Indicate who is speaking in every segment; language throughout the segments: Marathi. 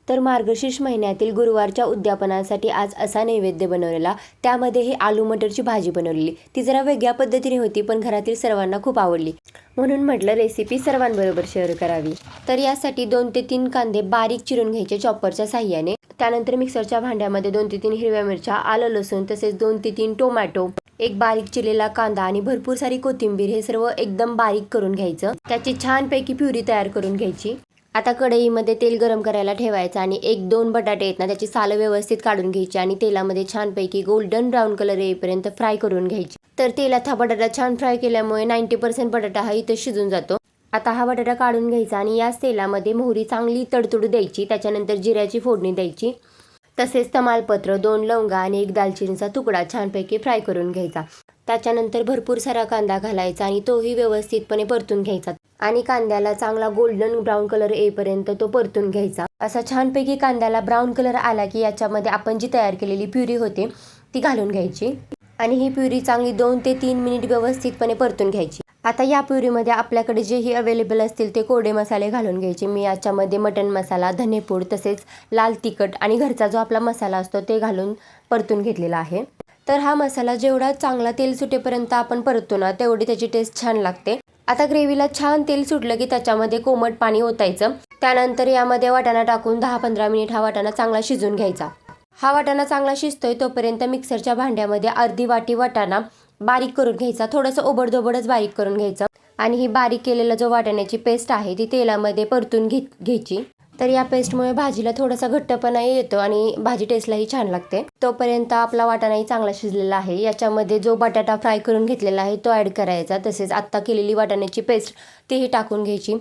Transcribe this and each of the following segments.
Speaker 1: तर मार्गशीर्ष महिन्यातील गुरुवारच्या उद्यापनासाठी आज असा नैवेद्य बनवलेला, त्यामध्ये ही आलू मटरची भाजी बनवलेली. ती जरा वेगळ्या पद्धतीने होती, पण घरातील सर्वांना खूप आवडली, म्हणून म्हटलं रेसिपी सर्वांबरोबर शेअर करावी. तर यासाठी 2 ते 3 कांदे बारीक चिरून घ्यायचे चॉपरच्या साह्याने. त्यानंतर मिक्सरच्या भांड्यामध्ये 2 ते 3 हिरव्या मिरच्या, आलं लसूण, तसेच 2 ते 3 टोमॅटो, एक बारीक चिरलेला कांदा आणि भरपूर सारी कोथिंबीर हे सर्व एकदम बारीक करून घ्यायचं. त्याची छानपैकी प्युरी तयार करून घ्यायची. आता कढईमध्ये तेल गरम करायला ठेवायचं आणि 1-2 बटाटे आहेत ना, त्याची सालं व्यवस्थित काढून घ्यायची आणि तेलामध्ये छानपैकी गोल्डन ब्राऊन कलर येईपर्यंत फ्राय करून घ्यायची. तर तेलात हा बटाटा छान फ्राय केल्यामुळे 90% बटाटा हा इथं शिजून जातो. आता हा बटाटा काढून घ्यायचा आणि याच तेलामध्ये मोहरी चांगली तडतडू द्यायची. त्याच्यानंतर जिऱ्याची फोडणी द्यायची. तसेच तमालपत्र, 2 लवंगा आणि 1 दालचिनीचा तुकडा छानपैकी फ्राय करून घ्यायचा. त्याच्यानंतर भरपूर सारा कांदा घालायचा आणि तोही व्यवस्थितपणे परतून घ्यायचा आणि कांद्याला चांगला गोल्डन ब्राऊन कलर येईपर्यंत तो परतून घ्यायचा. असा छानपैकी कांद्याला ब्राऊन कलर आला की याच्यामध्ये आपण जी तयार केलेली प्युरी होते ती घालून घ्यायची आणि ही प्युरी चांगली 2 ते 3 मिनिट व्यवस्थितपणे परतून घ्यायची. आता या प्युरीमध्ये आपल्याकडे जेही अवेलेबल असतील ते कोरडे मसाले घालून घ्यायचे. मी याच्यामध्ये मटण मसाला, धनेपूड, तसेच लाल तिखट आणि घरचा जो आपला मसाला असतो ते घालून परतून घेतलेला आहे. तर हा मसाला जेवढा चांगला तेल सुटेपर्यंत आपण परततो ना, तेवढी त्याची टेस्ट छान लागते. आता ग्रेव्हीला छान तेल सुटलं की त्याच्यामध्ये कोमट पाणी ओतायचं. त्यानंतर यामध्ये वाटाणा टाकून 10-15 मिनिट हा वाटाणा चांगला शिजून घ्यायचा. हा वाटाणा चांगला शिजतोय तोपर्यंत मिक्सरच्या भांड्यामध्ये अर्धी वाटी वाटाणा बारीक करून घ्यायचा. थोडंसं ओबडधोबडच बारीक करून घ्यायचं आणि ही बारीक केलेला जो वाटाण्याची पेस्ट आहे ती तेलामध्ये परतून घ्यायची. तर या पेस्टमुळे भाजीला थोडासा घट्टपणा येतो आणि भाजी टेस्टलाही छान लागते. तोपर्यंत आपला वाटाणाही चांगला शिजलेला आहे. याच्यामध्ये जो बटाटा फ्राय करून घेतलेला आहे तो ॲड करायचा. तसेच आत्ता केलेली वाटाण्याची पेस्ट तीही टाकून घ्यायची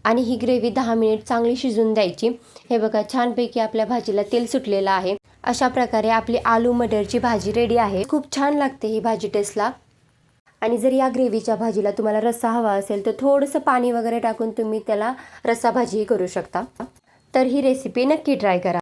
Speaker 1: आणि ही ग्रेव्ही 10 मिनिट चांगली शिजून द्यायची. हे बघा, छानपैकी आपल्या भाजीला तेल सुटलेलं आहे. अशा प्रकारे आपली आलू मटरची भाजी रेडी आहे. खूप छान लागते ही भाजी टेस्टला. आणि जर या ग्रेव्हीच्या भाजीला तुम्हाला रस्सा हवा असेल तर थोडंसं पाणी वगैरे टाकून तुम्ही त्याला रस्सा भाजीही करू शकता. तर ही रेसिपी नक्की ट्राय करा.